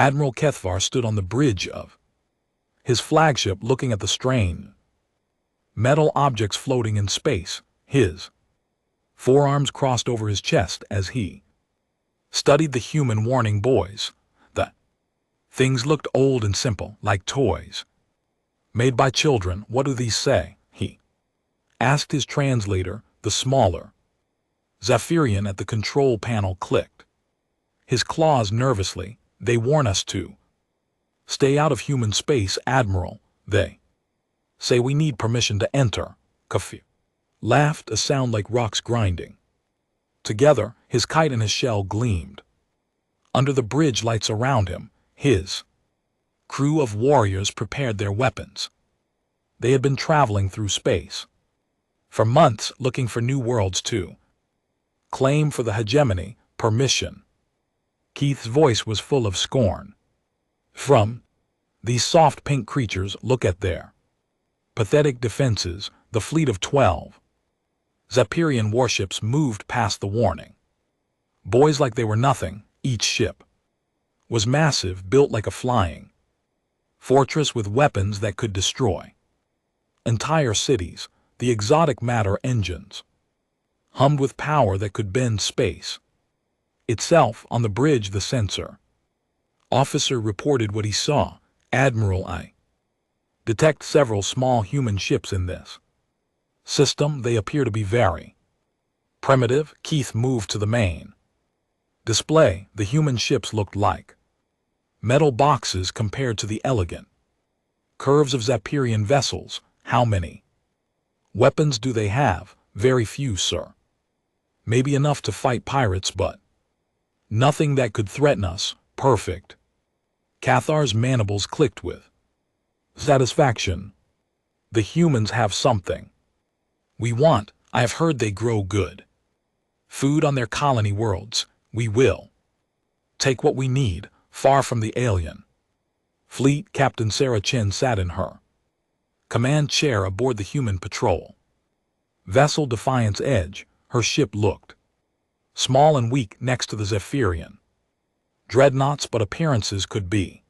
Admiral Kethvar stood on the bridge of his flagship looking at the strange metal objects floating in space. His forearms crossed over his chest as he studied the human warning boys. The things looked old and simple, like toys made by children. What do these say? He asked his translator. The smaller Zephyrian at the control panel clicked his claws nervously. They warn us to stay out of human space, Admiral. They say we need permission to enter. Kafir laughed, a sound like rocks grinding together. His kite and his shell gleamed under the bridge lights around him. His crew of warriors prepared their weapons. They had been traveling through space for months, looking for new worlds to claim for the hegemony. Permission. Keith's voice was full of scorn. From these soft pink creatures, look at their pathetic defenses. The fleet of 12 Zephyrian warships moved past the warning boys like they were nothing. Each ship was massive, built like a flying fortress with weapons that could destroy entire cities. The exotic matter engines hummed with power that could bend space itself. On the bridge, the sensor officer reported what he saw. Admiral, I detect several small human ships in this system. They appear to be very primitive. Keith moved to the main display. The human ships looked like metal boxes compared to the elegant curves of Zephyrian vessels. How many weapons do they have? Very few, sir. Maybe enough to fight pirates, but nothing that could threaten us. Perfect. Cathar's mandibles clicked with satisfaction. The humans have something we want. I have heard they grow good food on their colony worlds. We will take what we need, far from the alien fleet. Captain Sarah Chen sat in her command chair aboard the human patrol vessel Defiance Edge. Her ship looked small and weak next to the Zephyrian dreadnoughts, but appearances could be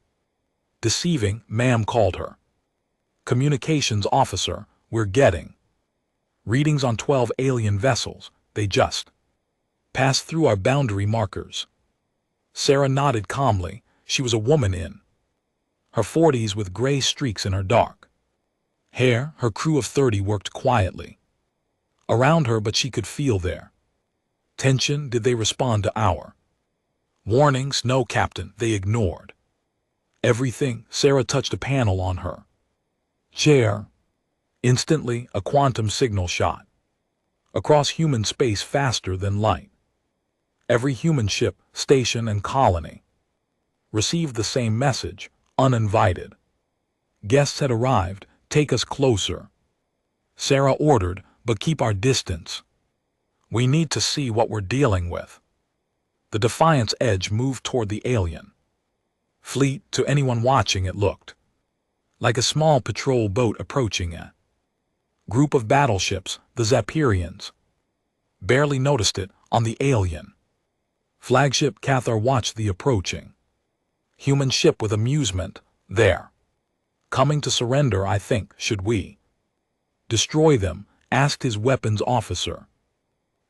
deceiving. Ma'am called her communications officer. We're getting readings on 12 alien vessels. They just passed through our boundary markers. Sarah nodded calmly. She was a woman in her 40s with gray streaks in her dark hair. Her crew of 30 worked quietly around her, but she could feel their tension. Did they respond to our warnings? No, Captain. They ignored everything. Sarah touched a panel on her chair. Instantly, a quantum signal shot across human space faster than light. Every human ship, station, and colony received the same message. Uninvited guests had arrived. Take us closer, Sarah ordered, but keep our distance. We need to see what we're dealing with. The Defiance Edge moved toward the alien fleet. To anyone watching, it looked like a small patrol boat approaching a group of battleships. The Zephyrians barely noticed it. On the alien flagship, Cathar watched the approaching human ship with amusement. They're coming to surrender, I think. Should we destroy them? Asked his weapons officer.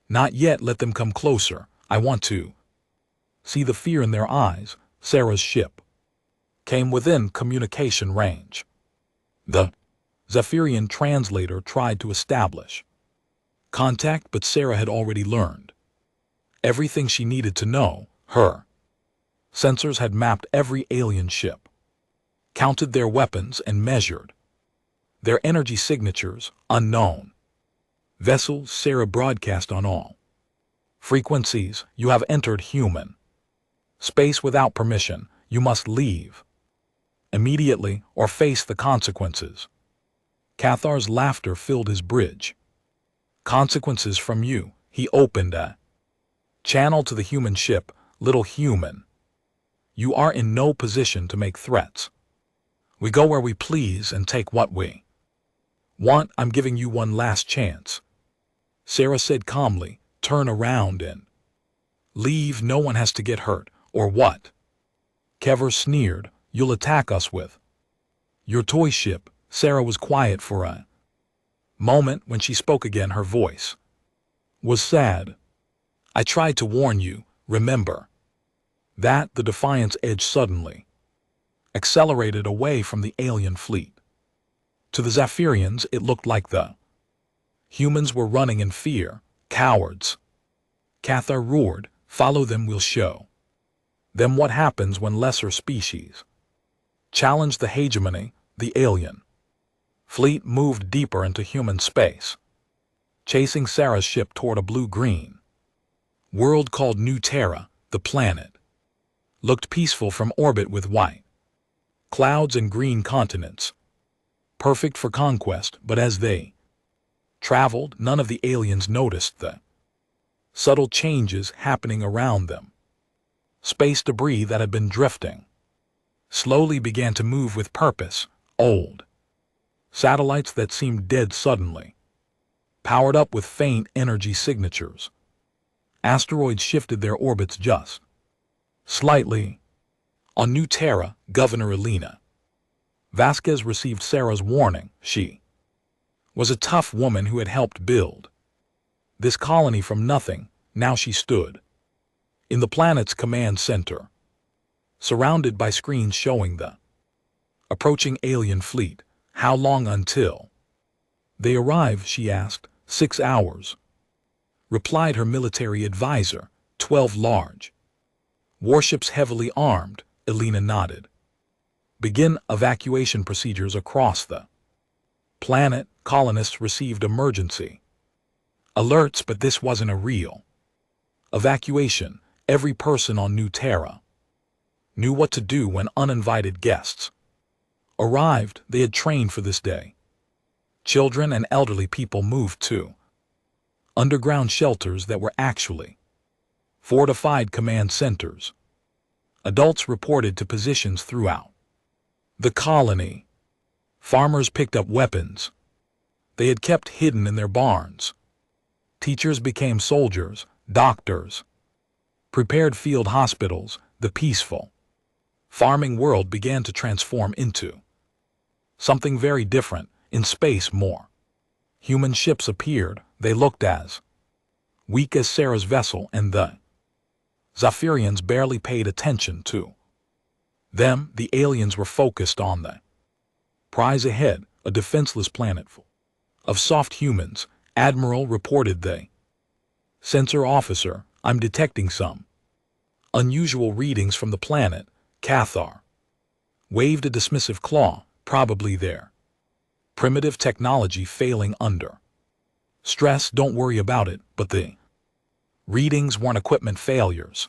Not yet. Let them come closer. I want to see the fear in their eyes. Sarah's ship came within communication range. The Zephyrian translator tried to establish contact, but Sarah had already learned everything she needed to know. Her sensors had mapped every alien ship, counted their weapons, and measured their energy signatures. Unknown vessels. Sarah broadcast on all frequencies. You have entered human space without permission. You must leave immediately or face the consequences. Cathar's laughter filled his bridge. Consequences from you. He opened a channel to the human ship. Little human, you are in no position to make threats. We go where we please and take what we want. I'm giving you one last chance, Sarah said calmly. Turn around and leave. No one has to get hurt. Or what? Kever sneered. You'll attack us with your toy ship. Sarah was quiet for a moment. When she spoke again, her voice was sad. I tried to warn you, remember? That the Defiance edged suddenly, accelerated away from the alien fleet. To the Zephyrians, it looked like the humans were running in fear. Cowards. Cathar roared, follow them, we'll show them what happens when lesser species challenge the hegemony. The alien fleet moved deeper into human space, chasing Sarah's ship toward a blue-green world called New Terra. The planet looked peaceful from orbit, with white clouds and green continents, perfect for conquest. But as they traveled, none of the aliens noticed the subtle changes happening around them. Space debris that had been drifting slowly began to move with purpose. Old satellites that seemed dead suddenly powered up with faint energy signatures. Asteroids shifted their orbits just slightly. On New Terra, Governor Elena Vasquez received Sarah's warning. She was a tough woman who had helped build this colony from nothing. Now she stood in the planet's command center, surrounded by screens showing the approaching alien fleet. How long until they arrive? She asked. 6 hours, replied her military advisor. 12 large warships heavily armed. Elena nodded. Begin evacuation procedures across the planet. Colonists received emergency alerts, but this wasn't a real evacuation. Every person on New Terra knew what to do when uninvited guests arrived. They had trained for this day. Children and elderly people moved to underground shelters that were actually fortified command centers. Adults reported to positions throughout the colony. Farmers picked up weapons they had kept hidden in their barns. Teachers became soldiers. Doctors prepared field hospitals. The peaceful farming world began to transform into something very different. In space, more human ships appeared. They looked as weak as Sarah's vessel, and the Zephyrians barely paid attention to them. The aliens were focused on the prize ahead, a defenseless planet full of soft humans. Admiral reported the sensor officer, I'm detecting some unusual readings from the planet. Cathar waved a dismissive claw. Probably their primitive technology failing under stress. Don't worry about it. But the readings weren't equipment failures.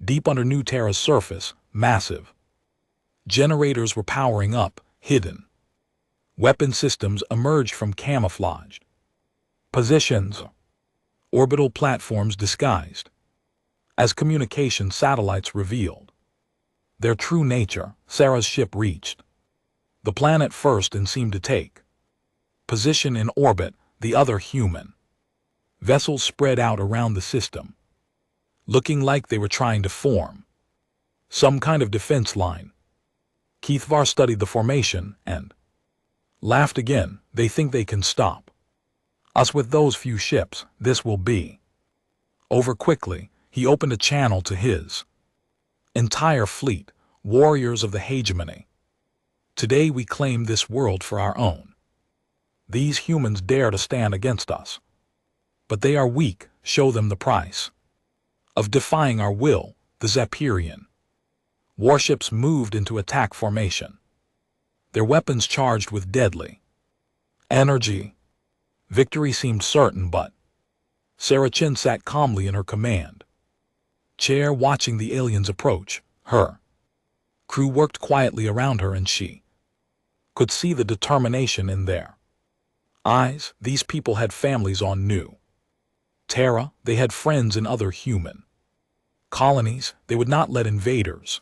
Deep under New Terra's surface, massive generators were powering up. Hidden weapon systems emerged from camouflaged positions. Orbital platforms disguised as communication satellites revealed their true nature. Sarah's ship reached the planet first and seemed to take position in orbit. The other human vessels spread out around the system, looking like they were trying to form some kind of defense line. Keithvar studied the formation and laughed again. They think they can stop us with those few ships. This will be over quickly. He opened a channel to his entire fleet. Warriors of the hegemony, today we claim this world for our own. These humans dare to stand against us, but they are weak. Show them the price of defying our will. The Zephyrian warships moved into attack formation, their weapons charged with deadly energy. Victory seemed certain, but Sarah Chin sat calmly in her command chair, watching the aliens approach. Her crew worked quietly around her, and she could see the determination in their eyes. These people had families on New Terra. They had friends in other human colonies. They would not let invaders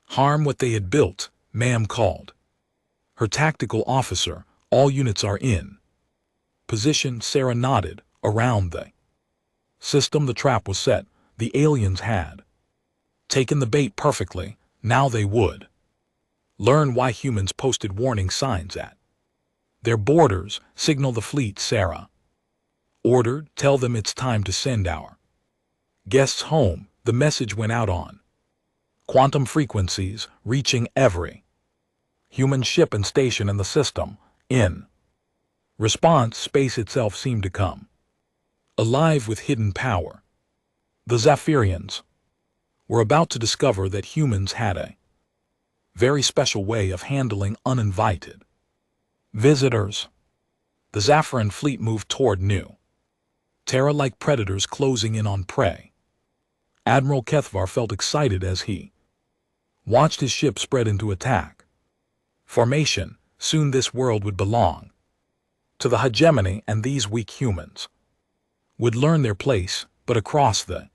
harm what they had built. Ma'am called her tactical officer. All units are in position. Sarah nodded. Around the system, the trap was set. The aliens had taken the bait perfectly. Now they would learn why humans posted warning signs at their borders. Signal the fleet, Sarah ordered. Tell them it's time to send our guests home. The message went out on quantum frequencies, reaching every human ship and station in the system. In response, space itself seemed to come alive with hidden power. The Zephyrians were about to discover that humans had a very special way of handling uninvited visitors. The Zephyrian fleet moved toward New Terra like predators closing in on prey. Admiral Kethvar felt excited as he watched his ship spread into attack formation. Soon this world would belong to the hegemony, and these weak humans would learn their place. But across the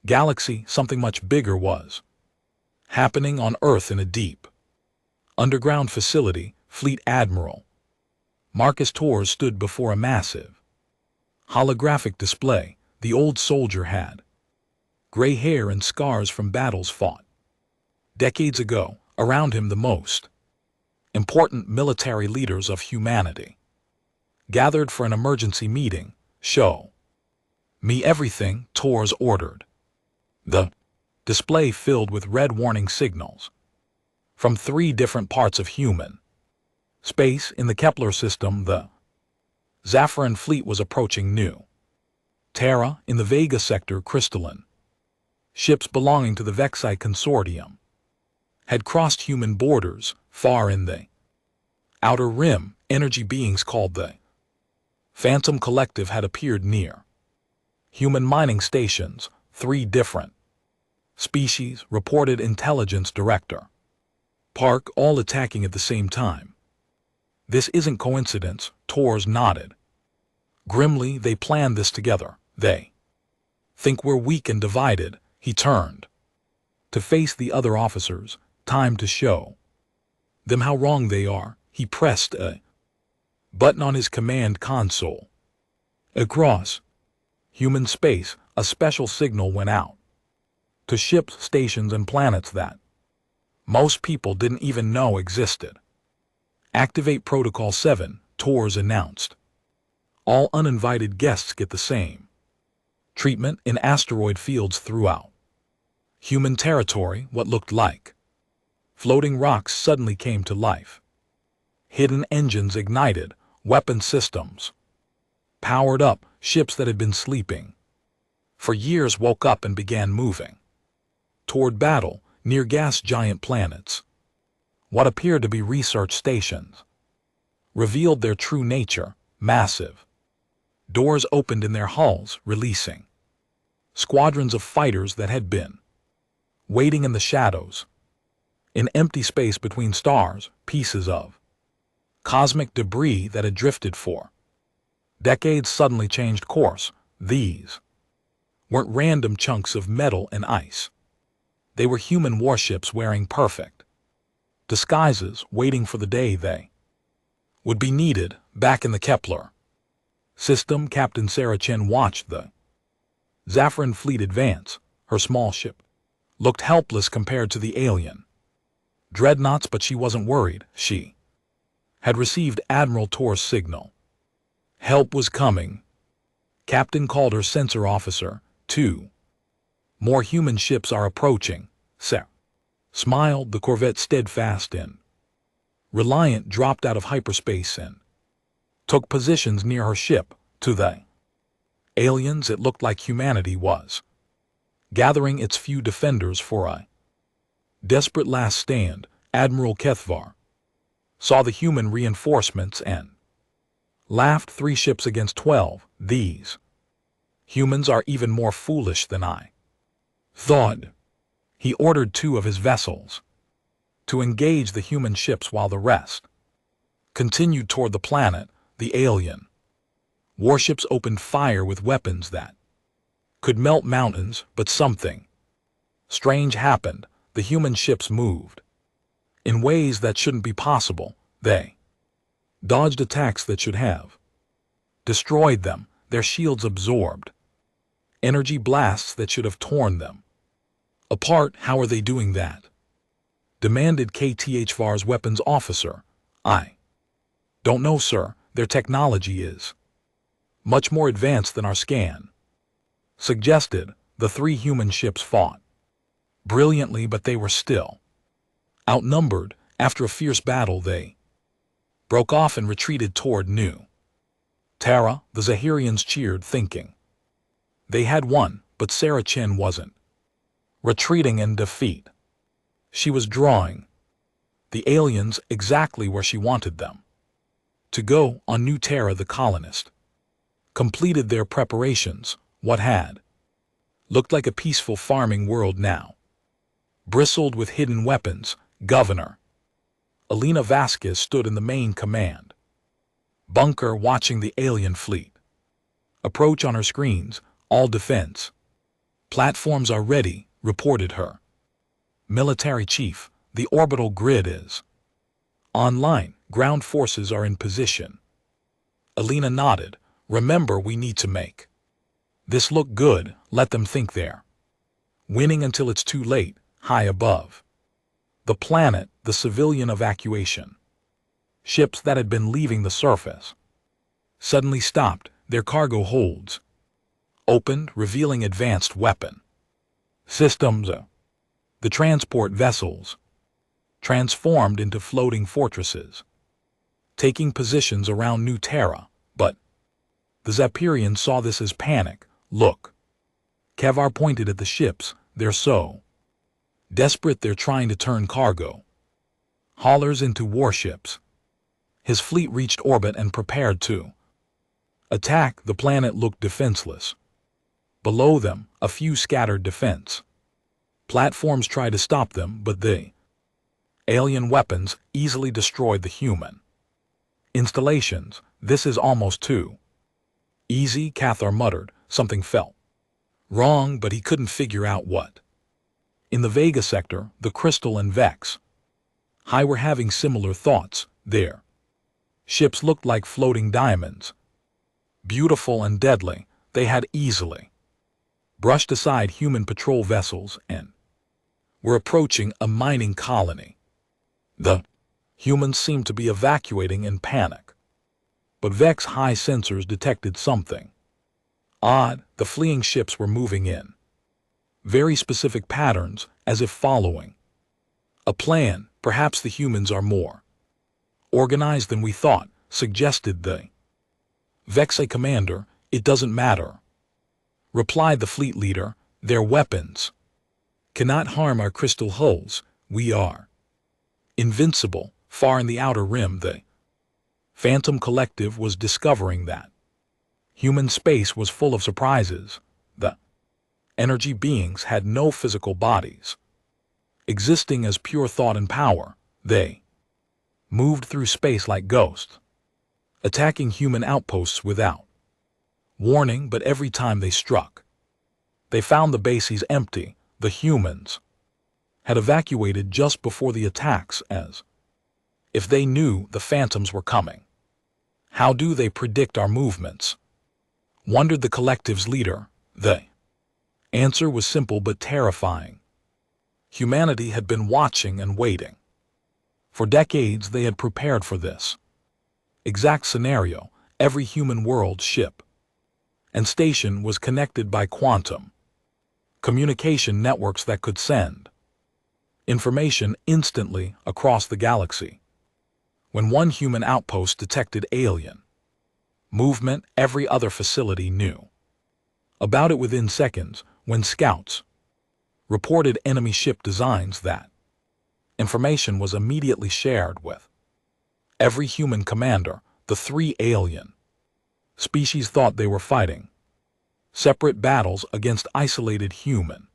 galaxy, something much bigger was happening on Earth. In a deep underground facility, Fleet Admiral Marcus Torres stood before a massive holographic display. The old soldier had gray hair and scars from battles fought decades ago. Around him, the most important military leaders of humanity gathered for an emergency meeting. Show me everything, Torres ordered. The display filled with red warning signals from 3 different parts of human space. In the Kepler system, the Zephyrian fleet was approaching New Terra. In the Vega sector, crystalline ships belonging to the Vexi Consortium had crossed human borders. Far in the outer rim, energy beings called the Phantom Collective had appeared near human mining stations. 3 different species, reported Intelligence Director Park, all attacking at the same time. This isn't coincidence, Torres nodded grimly. They planned this together. They think we're weak and divided. He turned to face the other officers. Time to show them how wrong they are. He pressed a button on his command console. Across human space, a special signal went out to ships, stations, and planets that most people didn't even know existed. Activate Protocol 7, Torres announced. All uninvited guests get the same treatment in asteroid fields throughout human territory. What looked like floating rocks suddenly came to life. Hidden engines ignited, weapon systems powered up. Ships that had been sleeping for years woke up and began moving toward battle near gas giant planets. What appeared to be research stations revealed their true nature. Massive doors opened in their hulls, releasing squadrons of fighters that had been waiting in the shadows. In empty space between stars, pieces of cosmic debris that had drifted for decades suddenly changed course. These weren't random chunks of metal and ice. They were human warships wearing perfect disguises, waiting for the day they would be needed. Back in the Kepler system, Captain Sarah Chen watched the Zephyrian fleet advance. Her small ship looked helpless compared to the alien dreadnoughts, but she wasn't worried. She had received Admiral Torres' signal. Help was coming. Captain called her sensor officer. 2 more human ships are approaching. Sarah smiled. The corvette Steadfast and Reliant dropped out of hyperspace and took positions near her ship. To the aliens, it looked like humanity was gathering its few defenders for a desperate last stand. Admiral Kethvar saw the human reinforcements and laughed. 3 ships against 12. These humans are even more foolish than I thought. He ordered 2 of his vessels to engage the human ships while the rest continued toward the planet. The alien warships opened fire with weapons that could melt mountains, but something strange happened. The human ships moved in ways that shouldn't be possible. They dodged attacks that should have destroyed them. Their shields absorbed energy blasts that should have torn them apart. How are they doing that? demanded KTHVAR's weapons officer. I don't know, sir. Their technology is much more advanced than our scan. Suggested. The three human ships fought brilliantly, but they were still outnumbered. After a fierce battle, they broke off and retreated toward New Terra. The Zahirians cheered, thinking they had won, but Sarah Chin wasn't retreating in defeat. She was drawing the aliens exactly where she wanted them to go. On New Terra, the colonists completed their preparations. What had looked like a peaceful farming world now bristled with hidden weapons. Governor Elena Vasquez stood in the main command bunker, watching the alien fleet approach. On her screens, all defense platforms are ready, reported her military chief. The orbital grid is online. Ground forces are in position. Elena nodded. Remember, we need to make this look good. Let them think they're winning until it's too late. High above the planet, the civilian evacuation ships that had been leaving the surface suddenly stopped. Their cargo holds opened, revealing advanced weapon systems. The transport vessels transformed into floating fortresses, taking positions around New Terra. But the Zapirians saw this as panic. Look. Kevar pointed at the ships. They're so desperate they're trying to turn cargo haulers into warships. His fleet reached orbit and prepared to attack. The planet looked defenseless. Below them, a few scattered defense platforms tried to stop them, but the alien weapons easily destroyed the human installations. This is almost too easy, Cathar muttered. Something felt wrong, but he couldn't figure out what. In the Vega sector, the Crystal and Vex High were having similar thoughts. Their ships looked like floating diamonds, beautiful and deadly. They had easily brushed aside human patrol vessels and were approaching a mining colony. The humans seemed to be evacuating in panic, but Vex High sensors detected something odd. The fleeing ships were moving in very specific patterns, as if following a plan. Perhaps the humans are more organized than we thought, suggested the Vexa commander. It doesn't matter, replied the fleet leader. Their weapons cannot harm our crystal hulls. We are invincible. Far in the outer rim, the Phantom Collective was discovering that human space was full of surprises. The energy beings had no physical bodies. Existing as pure thought and power, they moved through space like ghosts, attacking human outposts without warning. But every time they struck, they found the bases empty. The humans had evacuated just before the attacks, as if they knew the phantoms were coming. How do they predict our movements? Wondered the collective's leader. The answer was simple but terrifying. Humanity had been watching and waiting. For decades they had prepared for this exact scenario. Every human world ship and station was connected by quantum communication networks that could send information instantly across the galaxy. When one human outpost detected alien movement, every other facility knew about it within seconds. When scouts reported enemy ship designs, that information was immediately shared with every human commander. The three alien species thought they were fighting separate battles against isolated human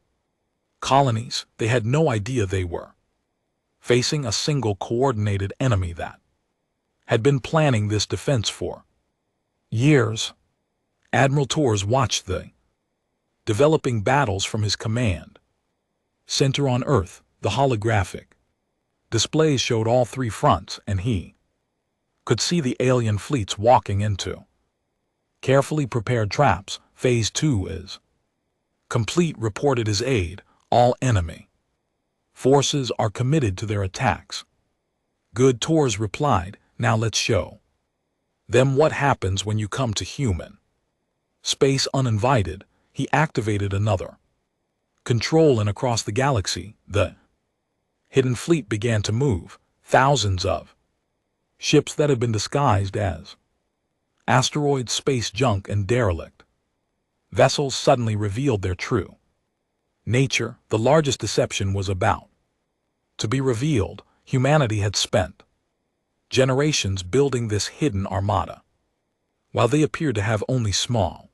colonies. They had no idea they were facing a single coordinated enemy that had been planning this defense for years. Admiral Torres watched the developing battles from his command center on Earth. The holographic displays showed all three fronts, and he could see the alien fleets walking into carefully prepared traps. Phase 2 is complete, reported his aide. All enemy Forces are committed to their attacks. Good Torres replied, now let's show them what happens when you come to human space uninvited. He activated another control, and across the galaxy, the hidden fleet began to move. Thousands of ships that had been disguised as asteroids, space junk, and derelict vessels suddenly revealed their true nature. The largest deception was about to be revealed. Humanity had spent generations building this hidden armada. While they appeared to have only small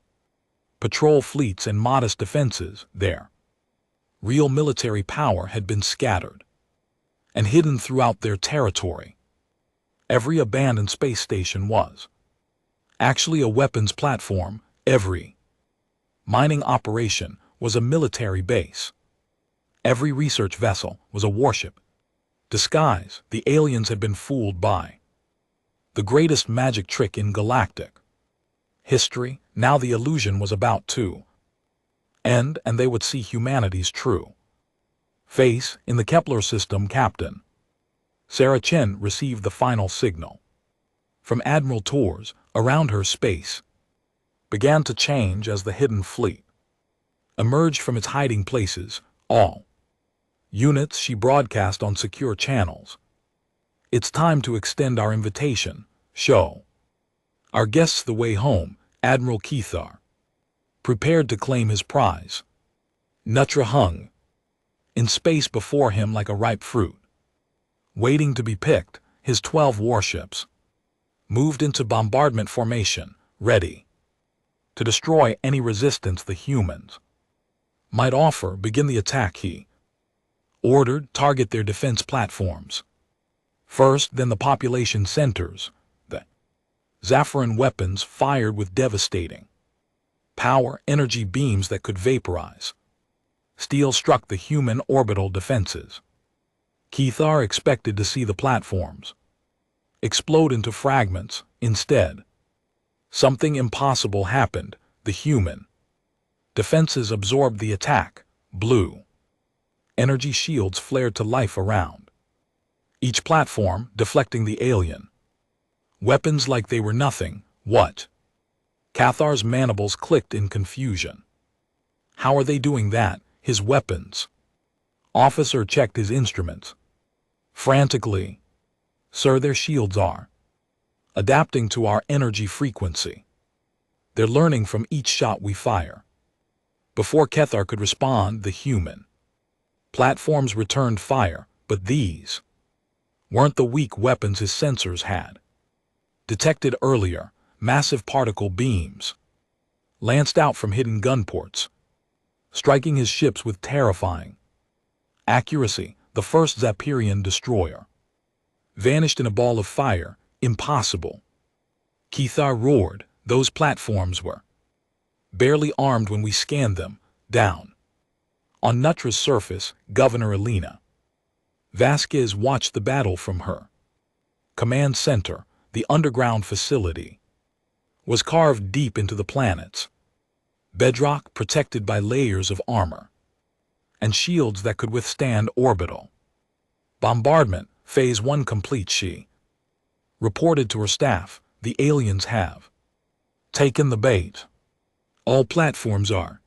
patrol fleets and modest defenses, their real military power had been scattered and hidden throughout their territory. Every abandoned space station was actually a weapons platform. Every mining operation was a military base. Every research vessel was a warship. Disguise. The aliens had been fooled by the greatest magic trick in galactic history. Now the illusion was about to end, and they would see humanity's true face. In the Kepler system, Captain Sarah Chen received the final signal from Admiral Torres. Around her, space began to change as the hidden fleet emerged from its hiding places. All units, she broadcast on secure channels. It's time to extend our invitation. Show our guests the way home. Admiral Kethar prepared to claim his prize. Nutra hung in space before him like a ripe fruit, waiting to be picked. His 12 warships moved into bombardment formation, ready to destroy any resistance the humans might offer. Begin the attack, he ordered. Target their defense platforms first, then the population centers. The Zaffiran weapons fired with devastating power, energy beams that could vaporize steel struck the human orbital defenses. Kethar expected to see the platforms explode into fragments. Instead, something impossible happened. The human defenses absorbed the attack. Blue energy shields flared to life around each platform, deflecting the alien weapons like they were nothing. What? Cathar's mandibles clicked in confusion. How are they doing that? His weapons officer checked his instruments frantically. Sir, their shields are adapting to our energy frequency. They're learning from each shot we fire. Before Kethar could respond, the human platforms returned fire, but these weren't the weak weapons his sensors had detected earlier. Massive particle beams lanced out from hidden gun ports, striking his ships with terrifying accuracy. The first Zapperian destroyer vanished in a ball of fire. Impossible! Kethar roared. Those platforms were barely armed when we scanned them. Down on Nutra's surface, Governor Elena Vasquez watched the battle from her command center. The underground facility was carved deep into the planet's bedrock, protected by layers of armor and shields that could withstand orbital bombardment. Phase 1 complete, she reported to her staff. The aliens have taken the bait. All platforms are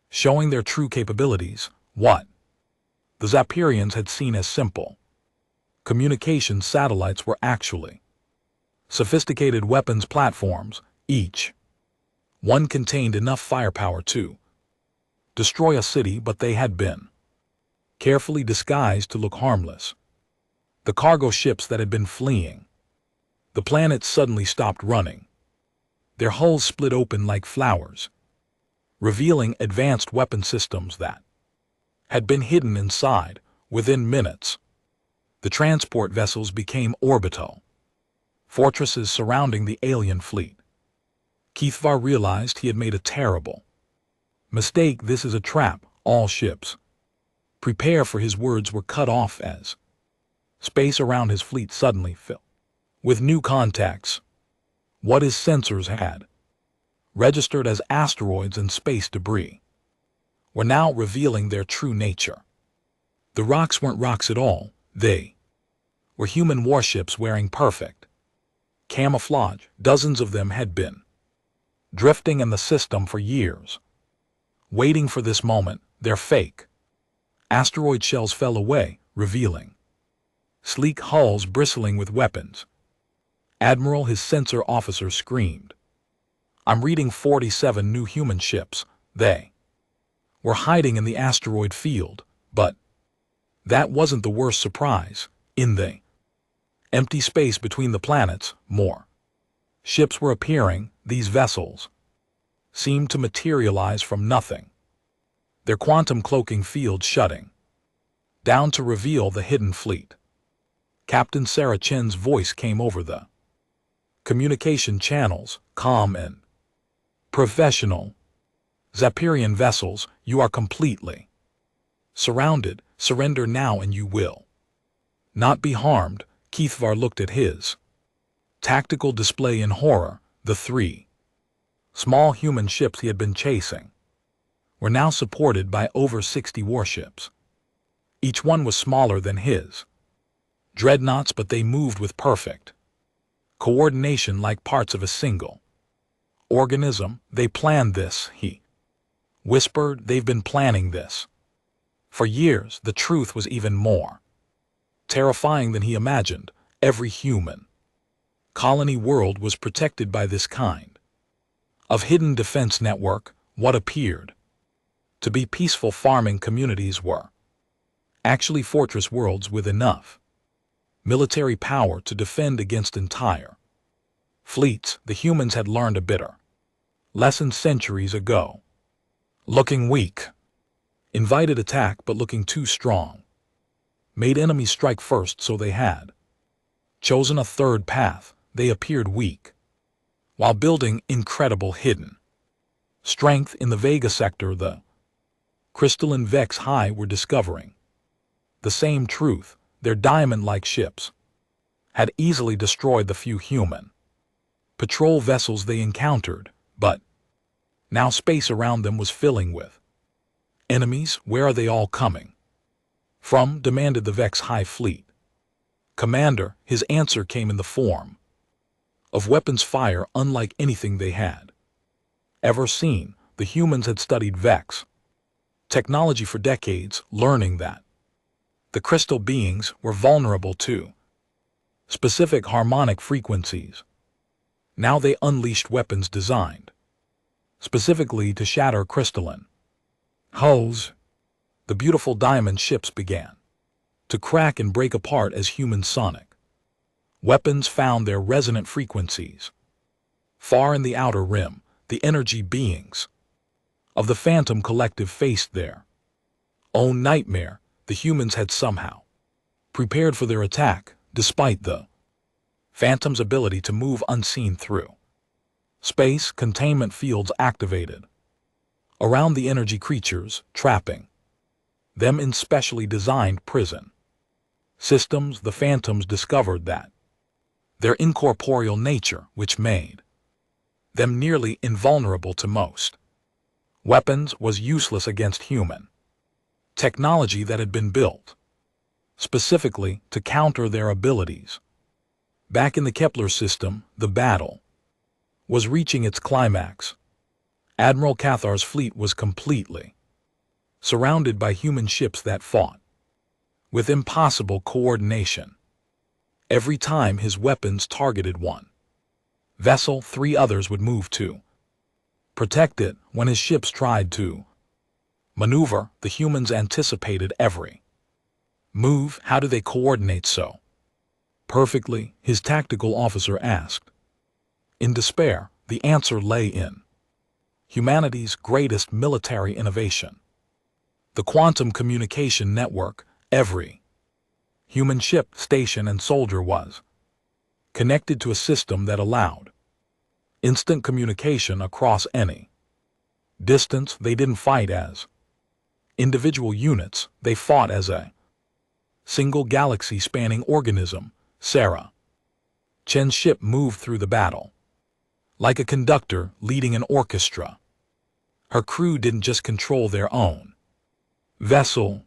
showing their true capabilities. What the Zapperians had seen as simple communication satellites were actually sophisticated weapons platforms. Each one contained enough firepower to destroy a city, but they had been carefully disguised to look harmless. The cargo ships that had been fleeing the planet suddenly stopped running. Their hulls split open like flowers, revealing advanced weapon systems that had been hidden inside. Within minutes, the transport vessels became orbital fortresses surrounding the alien fleet. Kethar realized he had made a terrible mistake. This is a trap. All ships prepare for. His words were cut off as space around his fleet suddenly filled with new contacts. What his sensors had registered as asteroids and space debris were now revealing their true nature. The rocks weren't rocks at all, they were human warships wearing perfect camouflage. Dozens of them had been drifting in the system for years, waiting for this moment. Their fake asteroid shells fell away, revealing sleek hulls bristling with weapons. Admiral, his sensor officer screamed. I'm reading 47 new human ships. They were hiding in the asteroid field, but that wasn't the worst surprise. In the empty space between the planets, more ships were appearing. These vessels seemed to materialize from nothing, their quantum cloaking field shutting down to reveal the hidden fleet. Captain Sarah Chen's voice came over the communication channels, calm and professional. Zapirian vessels, you are completely surrounded. Surrender now and you will not be harmed. Keithvar looked at his tactical display in horror. The 3 small human ships he had been chasing were now supported by over 60 warships. Each one was smaller than his dreadnoughts, but they moved with perfect coordination like parts of a single organism. They planned this, he whispered. They've been planning this for years. The truth was even more terrifying than he imagined. Every human colony world was protected by this kind of hidden defense network. What appeared to be peaceful farming communities were actually fortress worlds with enough military power to defend against entire fleets. The humans had learned a bitter lesson centuries ago. Looking weak, invited attack, but looking too strong made enemies strike first, so they had chosen a third path. They appeared weak while building incredible hidden strength in the Vega sector. The crystalline Vex High were discovering the same truth. Their diamond-like ships had easily destroyed the few human patrol vessels they encountered, but now space around them was filling with enemies. Where are they all coming from? Demanded the Vex High fleet commander. His answer came in the form of weapons fire unlike anything they had ever seen. The humans had studied Vex technology for decades, learning that the crystal beings were vulnerable to specific harmonic frequencies. Now they unleashed weapons designed specifically to shatter crystalline hulls. The beautiful diamond ships began to crack and break apart as human sonic weapons found their resonant frequencies. Far in the outer rim, the energy beings of the Phantom Collective faced their own nightmare. The humans had somehow prepared for their attack, despite the Phantom's ability to move unseen through space. Containment fields activated around the energy creatures, trapping them in specially designed prison systems. The Phantoms discovered that their incorporeal nature, which made them nearly invulnerable to most weapons, was useless against human technology that had been built specifically to counter their abilities. Back in the Kepler system, the battle was reaching its climax. Admiral Cathar's fleet was completely surrounded by human ships that fought with impossible coordination. Every time his weapons targeted one vessel, 3 others would move to protect it. When his ships tried to maneuver, the humans anticipated every move. How do they coordinate so perfectly? His tactical officer asked. In despair, the answer lay in humanity's greatest military innovation, the quantum communication network. Every human ship, station, and soldier was connected to a system that allowed instant communication across any distance. They didn't fight as individual units, they fought as a single galaxy-spanning organism. Sarah Chen's ship moved through the battle like a conductor leading an orchestra. Her crew didn't just control their own vessel,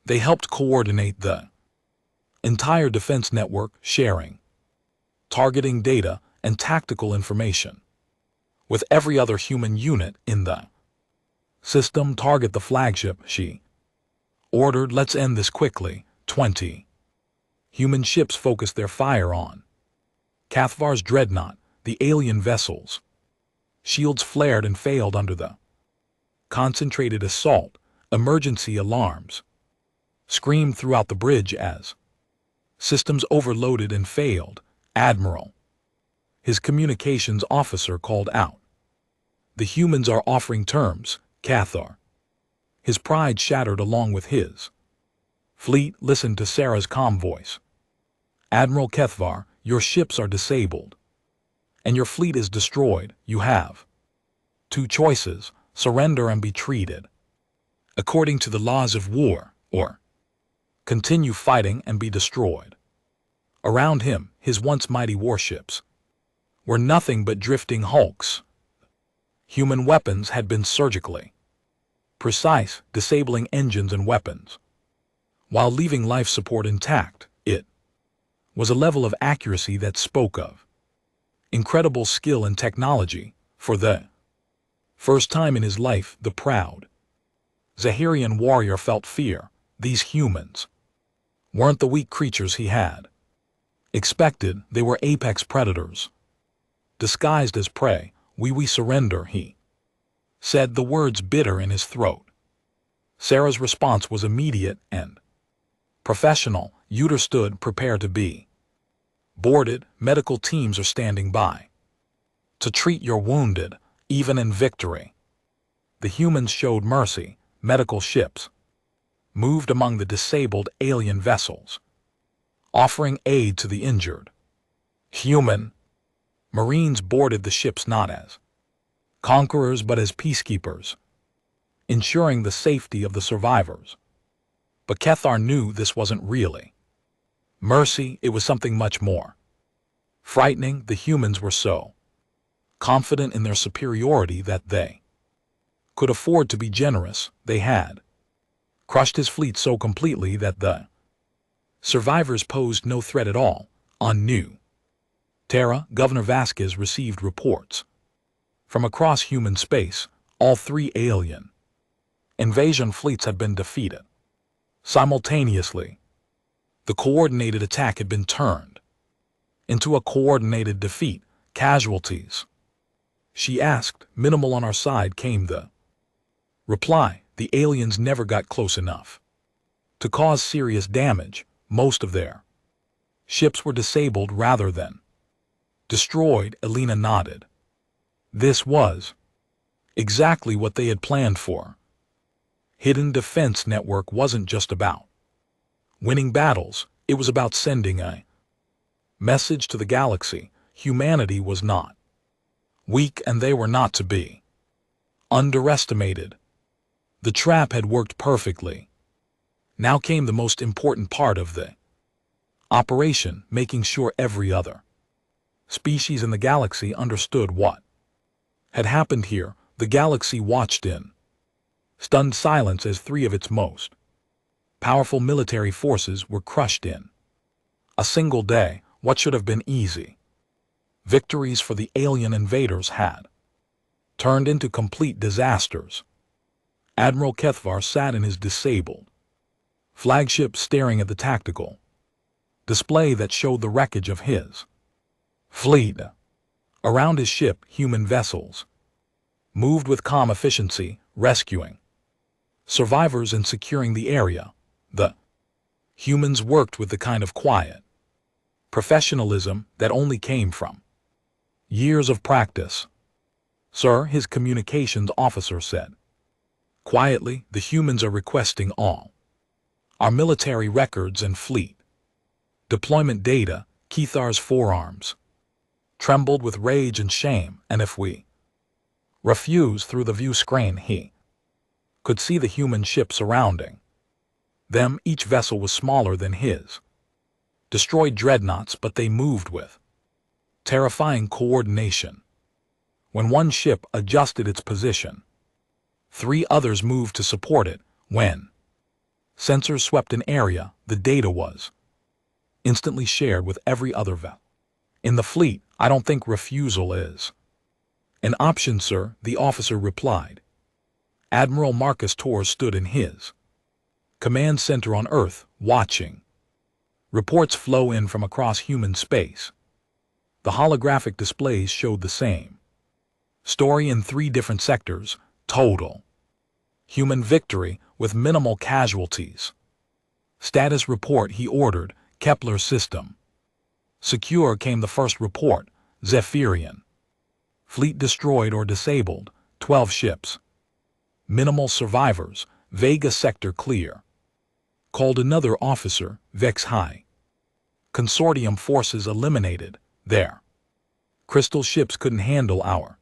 They helped coordinate the entire defense network, sharing, targeting data, and tactical information with every other human unit in the system. Target the flagship, she ordered. Let's end this quickly. 20 human ships focused their fire on Cathvar's dreadnought, the alien vessels. Shields flared and failed under the concentrated assault. Emergency alarms screamed throughout the bridge as systems overloaded and failed. Admiral, his communications officer, called out, "The humans are offering terms, Cathar." His pride shattered along with his fleet. Listened to Sarah's calm voice. "Admiral Cathvar, your ships are disabled, and your fleet is destroyed. You have two choices: surrender and be treated according to the laws of war, or continue fighting and be destroyed." Around him, his once mighty warships were nothing but drifting hulks. Human weapons had been surgically precise, disabling engines and weapons, while leaving life support intact. It was a level of accuracy that spoke of incredible skill and technology. For the first time in his life, the proud Zahirian warrior felt fear. These humans weren't the weak creatures he had expected. They were apex predators, disguised as prey. We surrender, he said, the words bitter in his throat. Sarah's response was immediate and professional. "Uter stood, prepare to be boarded. Medical teams are standing by to treat your wounded, even in victory." The humans showed mercy. Medical ships moved among the disabled alien vessels, offering aid to the injured. Human Marines boarded the ships not as conquerors but as peacekeepers, ensuring the safety of the survivors. But Cathar knew this wasn't really mercy. It was something much more frightening. The humans were so confident in their superiority that they could afford to be generous. They had crushed his fleet so completely that the survivors posed no threat at all. On New Terra, Governor Vasquez received reports from across human space. All three alien invasion fleets had been defeated simultaneously. The coordinated attack had been turned into a coordinated defeat. Casualties, she asked. "Minimal on our side," came the reply. "The aliens never got close enough to cause serious damage. Most of their ships were disabled rather than destroyed." Elena nodded. This was exactly what they had planned for. Hidden Defense Network wasn't just about winning battles. It was about sending a message to the galaxy. Humanity was not weak, and they were not to be underestimated. The trap had worked perfectly. Now came the most important part of the operation, making sure every other species in the galaxy understood what had happened here. The galaxy watched in stunned silence as three of its most powerful military forces were crushed in a single day. What should have been easy victories for the alien invaders had turned into complete disasters. Admiral Cathvar sat in his disabled flagship, staring at the tactical display that showed the wreckage of his fleet. Around his ship, human vessels moved with calm efficiency, rescuing survivors and securing the area. The humans worked with the kind of quiet professionalism that only came from years of practice. "Sir," his communications officer said quietly, "the humans are requesting all our military records and fleet deployment data." Cathar's forearms trembled with rage and shame. "And if we refuse?" Through the view screen he could see the human ship surrounding them. Each vessel was smaller than his destroyed dreadnoughts, but they moved with terrifying coordination. When one ship adjusted its position, three others moved to support it. When Sensors swept an area. The data was instantly shared with every other vessel in the fleet. I don't think refusal is an option, sir, the officer replied. Admiral Marcus Torres stood in his command center on Earth, watching. Reports flow in from across human space. The holographic displays showed the same story in 3 different sectors: total human victory with minimal casualties. Status report, he ordered. Kepler system secure, came the first report. Zephyrian fleet destroyed or disabled, 12 ships. Minimal survivors. Vega sector clear. Called another officer. Vex High consortium forces eliminated. Their crystal ships couldn't handle our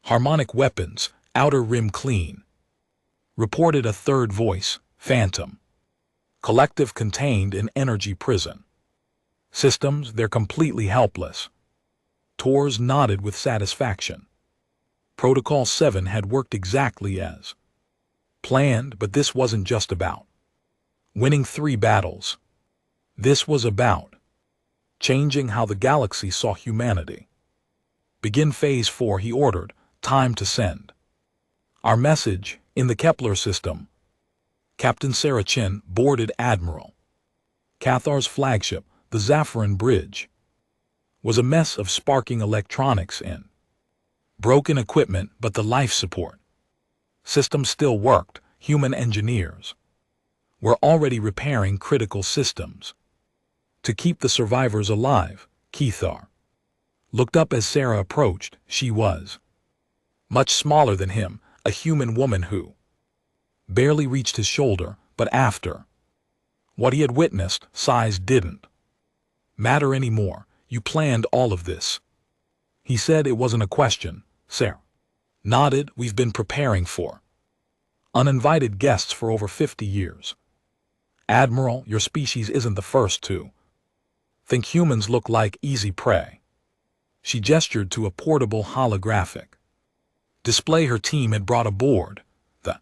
harmonic weapons. Outer rim clean. Reported a third voice. Phantom collective contained in energy prison. Systems, they're completely helpless. Torres nodded with satisfaction. Protocol 7 had worked exactly as planned, but this wasn't just about winning 3 battles. This was about changing how the galaxy saw humanity. Begin Phase 4, he ordered. Time to send our message. In the Kepler system, Captain Sarah Chin boarded Admiral Cathar's flagship. The Zaffiran Bridge was a mess of sparking electronics and broken equipment, but the life support system still worked. Human engineers were already repairing critical systems to keep the survivors alive. Cathar looked up as Sarah approached. She was much smaller than him, a human woman who barely reached his shoulder, but after what he had witnessed, size didn't matter anymore. You planned all of this, he said. It wasn't a question. Sarah nodded. We've been preparing for uninvited guests for over 50 years. Admiral, your species isn't the first to think humans look like easy prey. She gestured to a portable holographic display her team had brought aboard. The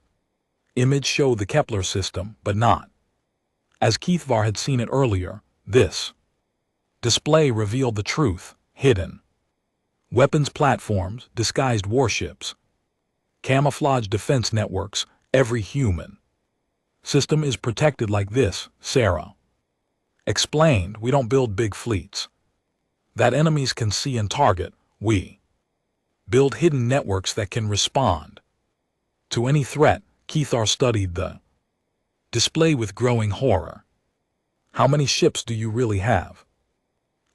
image showed the Kepler system, but not as Keithvar had seen it earlier. This display revealed the truth: hidden weapons platforms, disguised warships, camouflage defense networks. Every human system is protected like this, Sarah explained. We don't build big fleets that enemies can see and target. We build hidden networks that can respond to any threat. Keithar studied the display with growing horror. How many ships do you really have?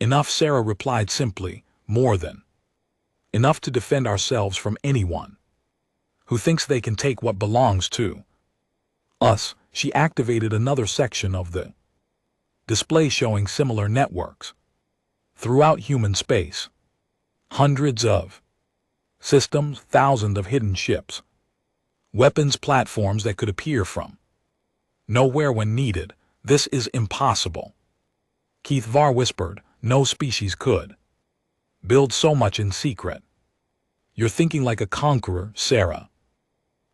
Enough, Sarah replied simply. More than enough to defend ourselves from anyone who thinks they can take what belongs to us. She activated another section of the display showing similar networks throughout human space. Hundreds of systems, thousands of hidden ships, weapons platforms that could appear from nowhere when needed. This is impossible, Keithvar whispered. No species could build so much in secret. You're thinking like a conqueror, Sarah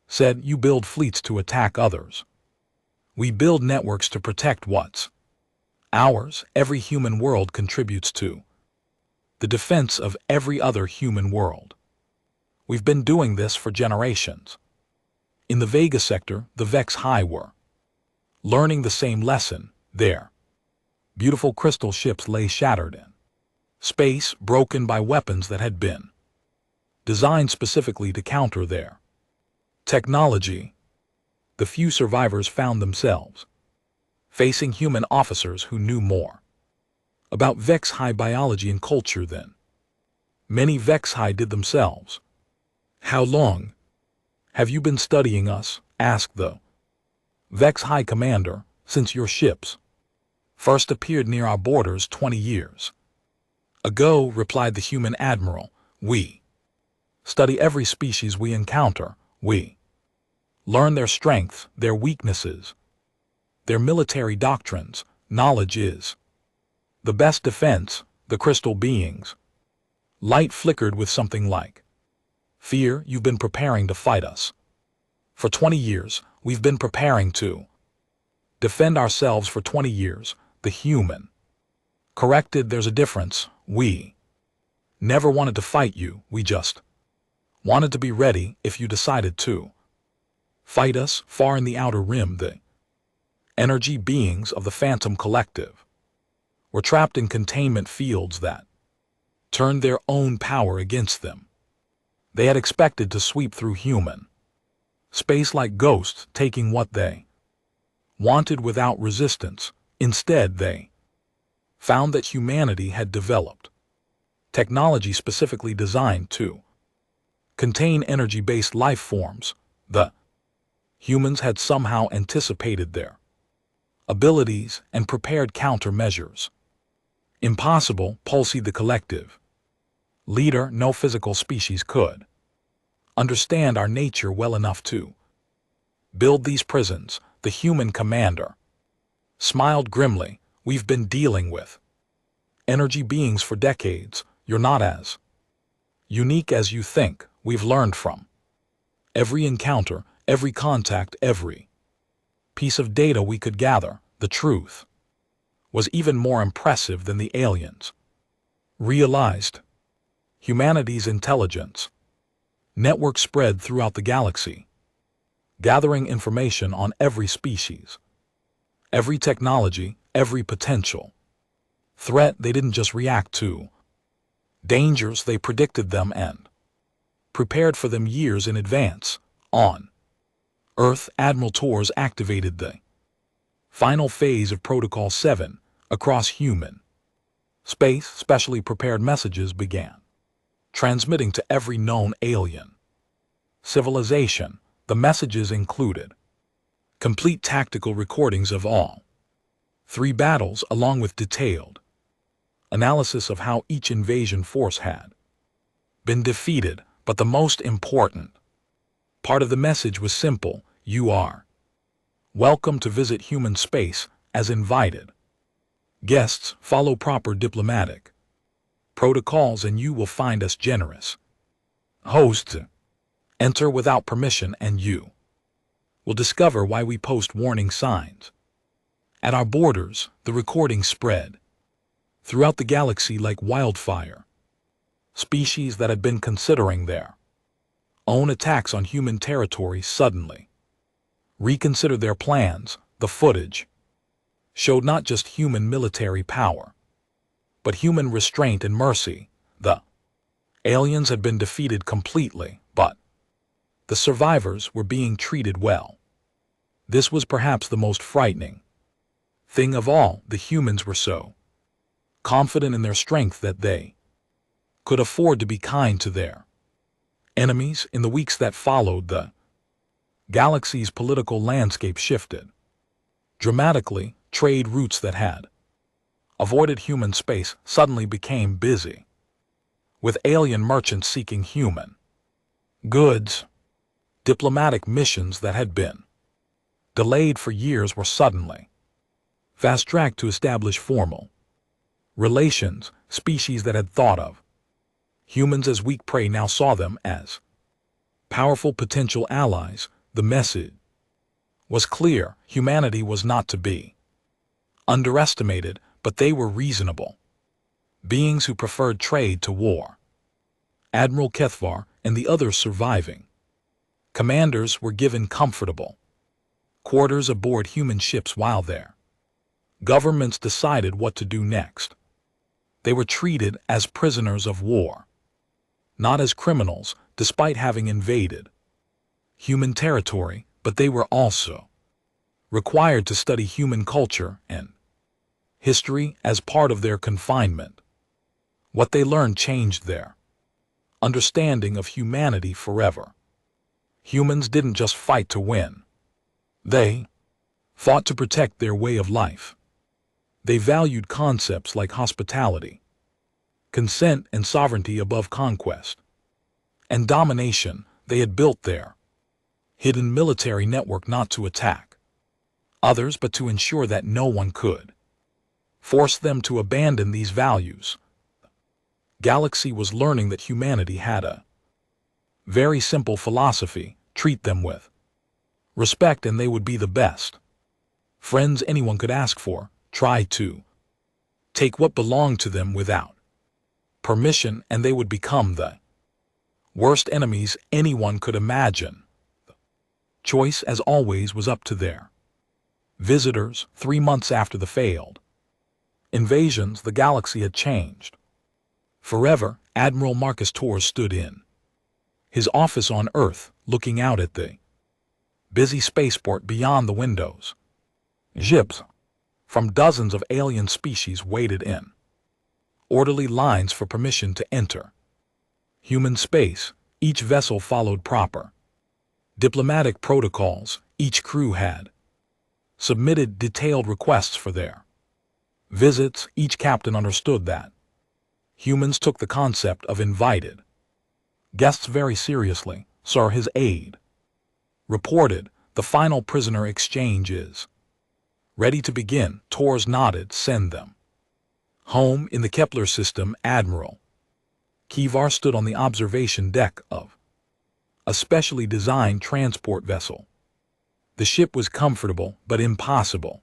said. You build fleets to attack others. We build networks to protect what's ours. Every human world contributes to the defense of every other human world. We've been doing this for generations. In the Vega sector, the Vex High were learning the same lesson. Their beautiful crystal ships lay shattered in space, broken by weapons that had been designed specifically to counter their technology. The few survivors found themselves facing human officers who knew more about Vex High biology and culture than many Vex High did themselves. How long have you been studying us? Asked the Vex High commander. Since your ships first appeared near our borders 20 years ago, replied the human admiral. We study every species we encounter. We learn their strengths, their weaknesses, their military doctrines. Knowledge is the best defense. The crystal beings light flickered with something like fear. You've been preparing to fight us for 20 years. We've been preparing to defend ourselves for 20 years, the human. Corrected, there's a difference. We never wanted to fight you, we just wanted to be ready if you decided to fight us. Far in the outer rim, the energy beings of the Phantom Collective were trapped in containment fields that turned their own power against them. They had expected to sweep through human space like ghosts, taking what they wanted without resistance. Instead, they found that humanity had developed technology specifically designed to contain energy-based life forms. The humans had somehow anticipated their abilities and prepared countermeasures. Impossible, Pulsey the Collective leader. No physical species could understand our nature well enough to build these prisons. The human commander smiled grimly. We've been dealing with energy beings for decades. You're not as unique as you think. We've learned from every encounter, every contact, every piece of data we could gather. The truth was even more impressive than the aliens realized. Humanity's intelligence network spread throughout the galaxy, gathering information on every species, every technology, every potential threat. They didn't just react to dangers, they predicted them and prepared for them years in advance. On Earth, Admiral Torres activated the final phase of Protocol 7 across human space. Specially prepared messages began transmitting to every known alien civilization. The messages included complete tactical recordings of all 3 battles, along with detailed analysis of how each invasion force had been defeated. But the most important part of the message was simple: you are welcome to visit human space as invited guests. Follow proper diplomatic protocols and you will find us generous hosts. Enter without permission and you will discover why we post warning signs at our borders. The recording spread throughout the galaxy like wildfire. Species that had been considering their own attacks on human territory suddenly reconsidered their plans. The footage showed not just human military power, but human restraint and mercy. The aliens had been defeated completely, but the survivors were being treated well. This was perhaps the most frightening thing of all. The humans were so confident in their strength that they could afford to be kind to their enemies. In the weeks that followed, the galaxy's political landscape shifted dramatically. Trade routes that had avoided human space suddenly became busy with alien merchants seeking human goods. Diplomatic missions that had been delayed for years were suddenly fast-tracked to establish formal relations. Species that had thought of humans as weak prey now saw them as powerful potential allies. The message was clear: humanity was not to be underestimated, but they were reasonable beings who preferred trade to war. Admiral Kethvar and the other surviving commanders were given comfortable quarters aboard human ships while their governments decided what to do next. They were treated as prisoners of war, not as criminals. Despite having invaded human territory, but they were also required to study human culture and history as part of their confinement. What they learned changed their understanding of humanity forever. Humans didn't just fight to win. They fought to protect their way of life. They valued concepts like hospitality, consent, and sovereignty above conquest and domination. They had built their hidden military network not to attack others, but to ensure that no one could force them to abandon these values. Galaxy was learning that humanity had a very simple philosophy: treat them with respect and they would be the best Friends anyone could ask for, try to take what belonged to them without permission, and they would become the worst enemies anyone could imagine. Choice, as always, was up to their visitors. 3 months after the failed invasions, the galaxy had changed forever. Admiral Marcus Torres stood in his office on Earth, looking out at the busy spaceport beyond the windows. Ships from dozens of alien species waited in orderly lines for permission to enter human space. Each vessel followed proper diplomatic protocols. Each crew had submitted detailed requests for their visits. Each captain understood that humans took the concept of invited guests very seriously. Sir, his aide reported, the final prisoner exchange is ready to begin. Torres nodded. Send them home. In the Kepler system, Admiral Kivar stood on the observation deck of a specially designed transport vessel. The ship was comfortable but impossible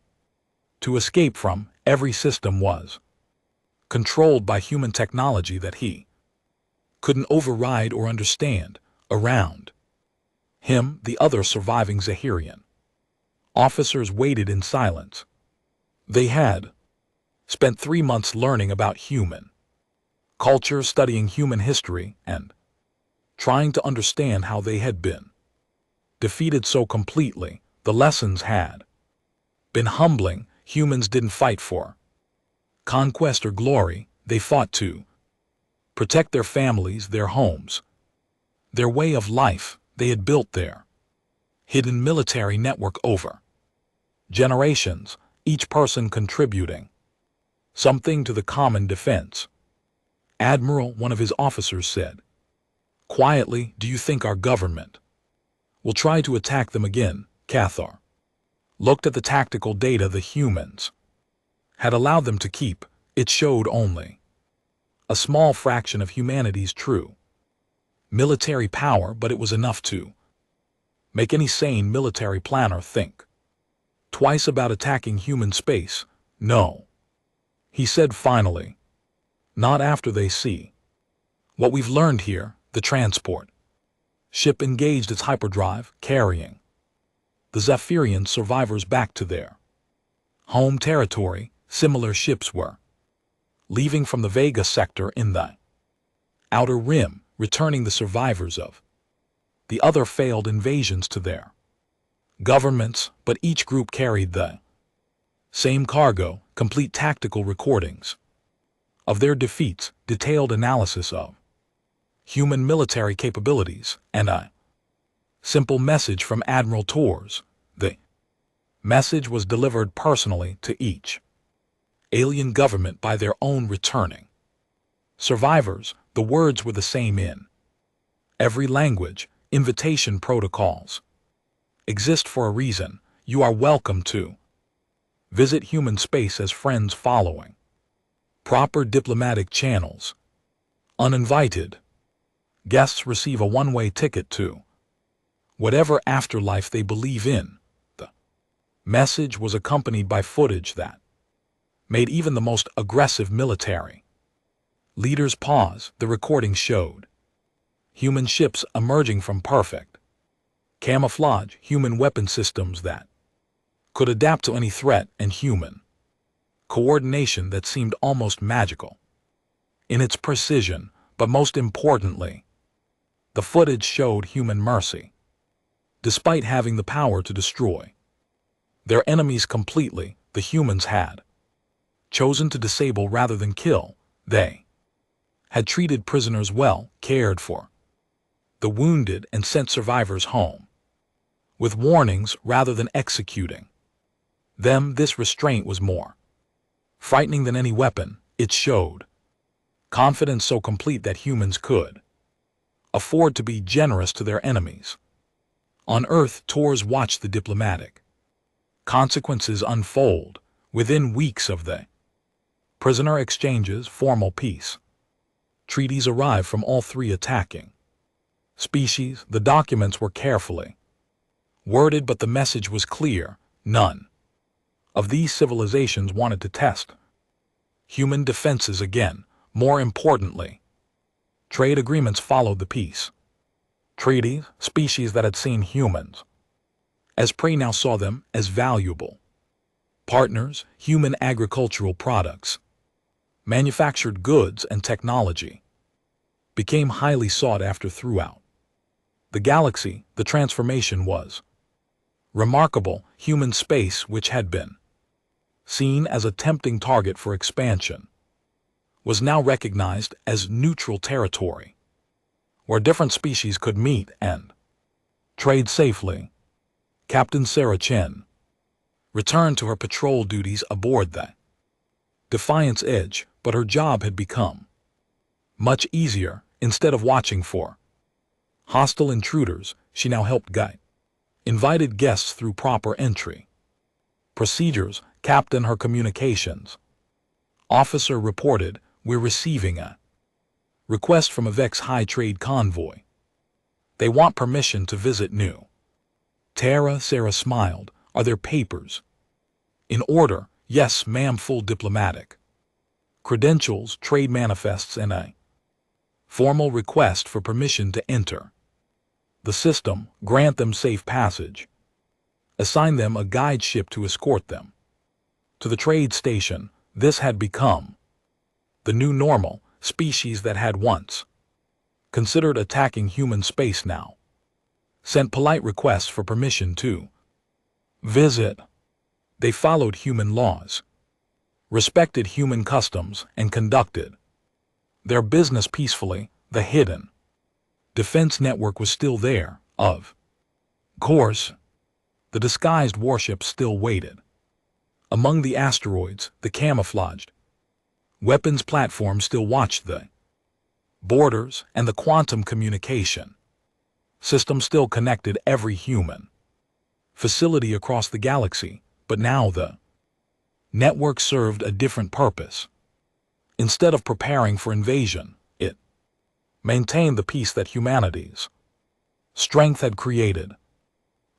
to escape from. Every system was controlled by human technology that he couldn't override or understand. Around him, the other surviving Zahirian officers waited in silence. They had spent 3 months learning about human culture, studying human history, and trying to understand how they had been defeated so completely. The lessons had been humbling. Humans didn't fight for conquest or glory. They fought to protect their families, their homes, their way of life. They had built their hidden military network over generations, each person contributing something to the common defense. Admiral, one of his officers said quietly, do you think our government will try to attack them again? Cathar looked at the tactical data the humans had allowed them to keep. It showed only a small fraction of humanity's true military power, but it was enough to make any sane military planner think twice about attacking human space. No, he said finally, not after they see what we've learned here. The transport ship engaged its hyperdrive, carrying the Zephyrian survivors back to their home territory. Similar ships were leaving from the Vega sector in the outer rim, returning the survivors of the other failed invasions to their governments, but each group carried the same cargo, complete tactical recordings of their defeats, detailed analysis of human military capabilities, and a simple message from Admiral Torres. The message was delivered personally to each alien government by their own returning survivors. The words were the same in every language. Invitation protocols exist for a reason. You are welcome to visit human space as friends following proper diplomatic channels. Uninvited guests receive a one-way ticket to whatever afterlife they believe in. The message was accompanied by footage that made even the most aggressive military leaders pause. The recording showed human ships emerging from perfect camouflage, human weapon systems that could adapt to any threat, and human coordination that seemed almost magical in its precision. But most importantly, the footage showed human mercy. Despite having the power to destroy their enemies completely, the humans had chosen to disable rather than kill. They had treated prisoners well, cared for the wounded, and sent survivors home with warnings rather than executing them. This restraint was more frightening than any weapon. It showed confidence so complete that humans could afford to be generous to their enemies. On Earth, Torres watched the diplomatic consequences unfold. Within weeks of the prisoner exchanges, formal peace treaties arrived from all 3 attacking species. The documents were carefully worded, but the message was clear. None of these civilizations wanted to test human defenses again. More importantly, trade agreements followed the peace treaties. Species that had seen humans as prey now saw them as valuable partners. Human agricultural products, manufactured goods, and technology became highly sought after throughout the galaxy. The transformation was remarkable. Human space, which had been seen as a tempting target for expansion, was now recognized as neutral territory where different species could meet and trade safely. Captain Sarah Chen returned to her patrol duties aboard the Defiance Edge, but her job had become much easier. Instead of watching for hostile intruders, she now helped guide invited guests through proper entry procedures. Captain, her communications officer reported, "We're receiving a request from a Vex High Trade Convoy. They want permission to visit New Terra." Sarah smiled. "Are there papers in order?" "Yes, ma'am. Full diplomatic credentials, trade manifests, and a formal request for permission to enter the system. Grant them safe passage. Assign them a guide ship to escort them to the trade station." This had become the new normal. Species that had once considered attacking human space now sent polite requests for permission to visit. They followed human laws, respected human customs, and conducted their business peacefully. The hidden defense network was still there, of course. The disguised warships still waited among the asteroids. The camouflaged weapons platform still watched the borders, and the quantum communication system still connected every human facility across the galaxy. But now the network served a different purpose. Instead of preparing for invasion, it maintained the peace that humanity's strength had created.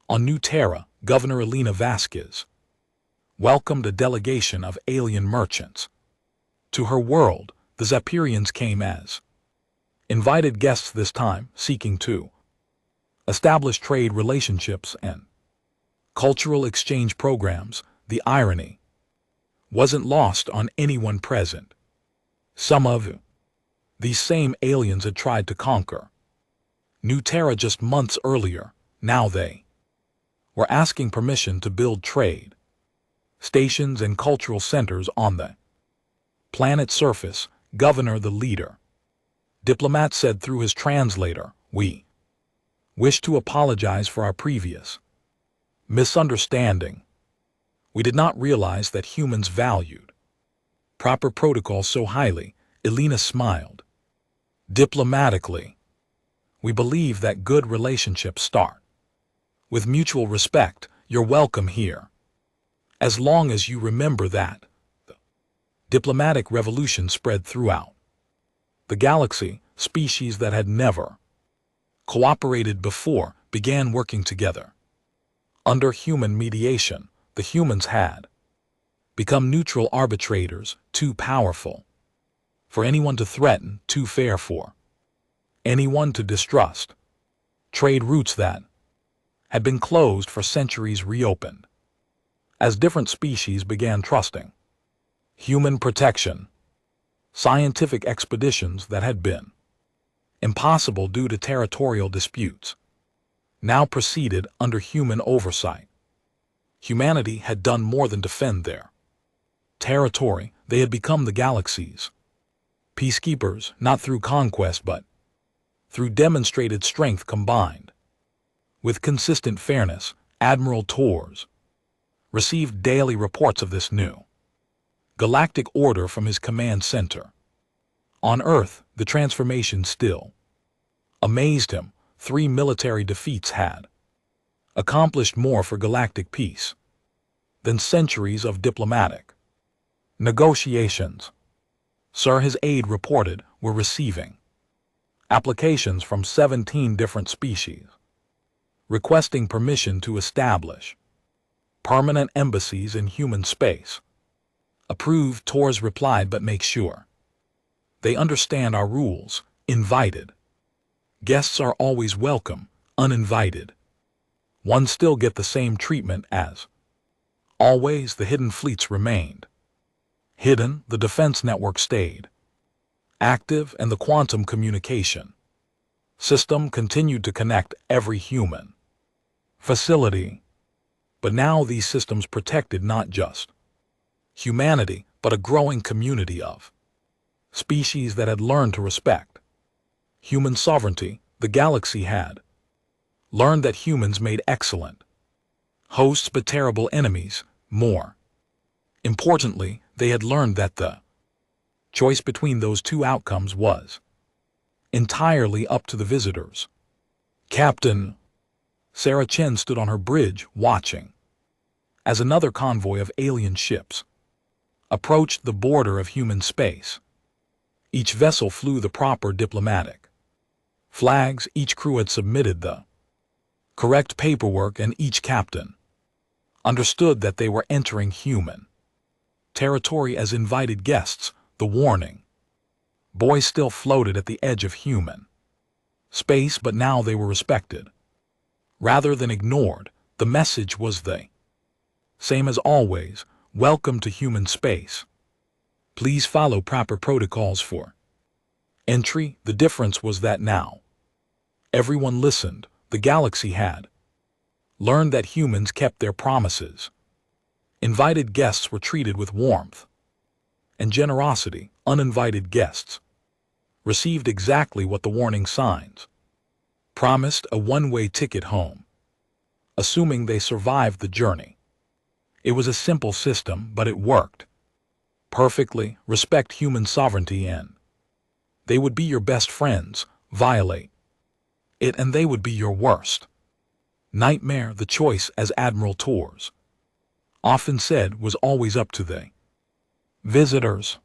On New Terra, Governor Elena Vasquez welcomed a delegation of alien merchants to her world. The Zapirians came as invited guests this time, seeking to establish trade relationships and cultural exchange programs. The irony wasn't lost on anyone present. Some of these same aliens had tried to conquer New Terra just months earlier. Now they were asking permission to build trade stations and cultural centers on the planet's surface. Governor, the leader diplomat said through his translator, "We wish to apologize for our previous misunderstanding. We did not realize that humans valued proper protocol so highly." Elena smiled diplomatically. "We believe that good relationships start with mutual respect. You're welcome here, as long as you remember that." The diplomatic revolution spread throughout the galaxy. Species that had never cooperated before began working together. Under human mediation, the humans had become neutral arbitrators, too powerful for anyone to threaten, too fair for anyone to distrust. Trade routes that had been closed for centuries reopened as different species began trusting human protection. Scientific expeditions that had been impossible due to territorial disputes now proceeded under human oversight. Humanity had done more than defend their territory. They had become the galaxy's peacekeepers, not through conquest but through demonstrated strength combined with consistent fairness. Admiral Torres received daily reports of this new galactic order from his command center. On Earth, the transformation still amazed him. 3 military defeats had accomplished more for galactic peace than centuries of diplomatic negotiations. Sir, his aide reported, were receiving applications from 17 different species requesting permission to establish permanent embassies in human space. Approved, tours replied, but make sure they understand our rules. Invited guests are always welcome. Uninvited ones still get the same treatment as always. The hidden fleets remained hidden, the defense network stayed active, and the quantum communication system continued to connect every human facility. But now these systems protected not just humanity, but a growing community of species that had learned to respect human sovereignty. The galaxy had learned that humans made excellent hosts but terrible enemies. More importantly, they had learned that the choice between those two outcomes was entirely up to the visitors. Captain Sarah Chen stood on her bridge, watching as another convoy of alien ships approached the border of human space. Each vessel flew the proper diplomatic flags, each crew had submitted the correct paperwork, and each captain understood that they were entering human territory as invited guests. The warning boys still floated at the edge of human space, but now they were respected rather than ignored. The message was the same as always: welcome to human space. Please follow proper protocols for entry. The difference was that now everyone listened. The galaxy had learned that humans kept their promises. Invited guests were treated with warmth and generosity. Uninvited guests received exactly what the warning signs promised: a one-way ticket home, assuming they survived the journey. It was a simple system, but it worked perfectly. Respect human sovereignty, and they would be your best friends. Violate it, and they would be your worst nightmare. The choice, as Admiral Tours often said, was always up to the visitors.